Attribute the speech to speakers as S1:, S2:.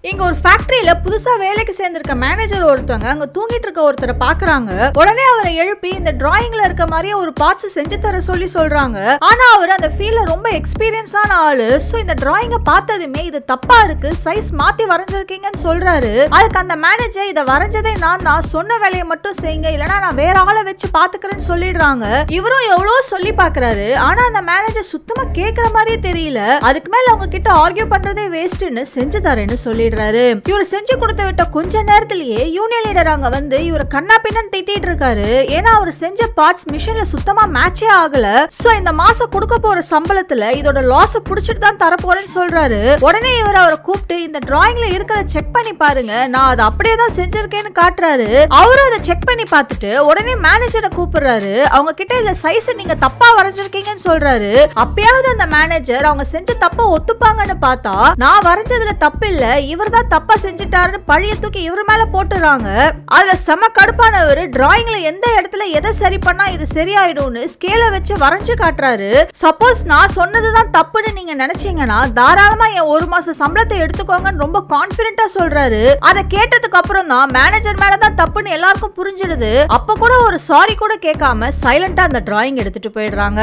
S1: இங்க ஒரு ஃபேக்டரியில புதுசா வேலைக்கு சேர்ந்திருக்க மேனேஜர் ஒருத்தவங்க அங்க தூங்கிட்டு இருக்க ஒருத்தரை பாக்குறாங்க. உடனே அவரை எழுப்பி இந்த டிராயிங்ல இருக்க மாதிரியே ஒரு பார்ட்ஸ் செஞ்சு தர சொல்லி சொல்றாங்க. ஆனா அவர் அந்த ஃபீல்ட்ல ரொம்ப எக்ஸ்பீரியன்ஸான ஆளு. சோ இந்த டிராயிங்க பார்த்ததுமே இது தப்பா இருக்கு, சைஸ் மாத்தி வரைஞ்சிருக்கீங்கன்னு சொல்றாரு. அதுக்கு அந்த மேனேஜர் இத வரைஞ்சதே நான் தான், சொன்ன வேலையை மட்டும் செய்யுங்க, இல்லனா நான் வேற ஆளை வச்சு பாத்துக்கிறேன்னு சொல்லிடுறாங்க. இவரும் எவ்வளவு சொல்லி பாக்குறாரு. ஆனா அந்த மேனேஜர் சுத்தமா கேக்குற மாதிரியே தெரியல. அதுக்கு மேல அவங்க கிட்ட ஆர்கியூ பண்றதே வேஸ்ட்னு செஞ்சு தரேன்னு சொல்லி இவர் செஞ்சு கொடுத்து விட்ட கொஞ்ச நேரத்திலேயே யூனியன் லீடர் அங்க வந்து இவரை கண்ணா பின்னன்னு திட்டிட்டு இருக்காரு. ஏன்னா அவர் செஞ்ச பார்ட்ஸ் மிஷின்ல சுத்தமா மேட்சே ஆகல. சோ இந்த மாசம் கொடுக்க போற சம்பளத்துல இதோட லாஸ் புடிச்சிட்டு தான் தர போறேன்னு சொல்றாரு. உடனே இவர் அவரை கூப்பிட்டு இந்த டிராயிங்ல இருக்கிறத செக் பண்ணி பாருங்க, நான் அதை அப்படியே தான் செஞ்சிருக்கேன்னு காட்டுறாரு. அவரும் அதை செக் பண்ணி பார்த்துட்டு உடனே மேனேஜரை கூப்பிடுறாரு. அவங்க கிட்ட இந்த சைஸ் நீங்க தப்பா வரைஞ்சிருக்கீங்கன்னு சொல்றாரு. அப்பயாவது அந்த மேனேஜர் அவங்க செஞ்ச தப்ப ஒத்துப்பாங்கன்னு பார்த்தா நான் வரைஞ்சதுல தப்பு இல்ல, இவர் தான் தப்பா செஞ்சிட்டாருன்னு பழிய தூக்கி இவர் மேல போட்டுறாங்க. அதுல செம கடுப்பானவர் டிராயிங்ல எந்த இடத்துல எதை சரி பண்ணா இது சரியாயிடும்னு ஸ்கேல வச்சு வரைஞ்சு காட்டுறாரு. சப்போஸ் நான் சொன்னதுதான் தப்புன்னு நீங்க நினைச்சீங்கன்னா தாராளமா என் ஒரு மாசம் சம்பளத்தை எடுத்துக்கோங்கன்னு ரொம்ப கான்பிடென்ட்டா சொல்றாரு. அதை கேட்டதுக்கு அப்புறம் தான் மேனேஜர் மேலதான் தப்புன்னு எல்லாருக்கும் புரிஞ்சிடுது. அப்ப கூட ஒரு சாரி கூட கேட்காம சைலண்டா அந்த டிராயிங் எடுத்துட்டு போயிடுறாங்க.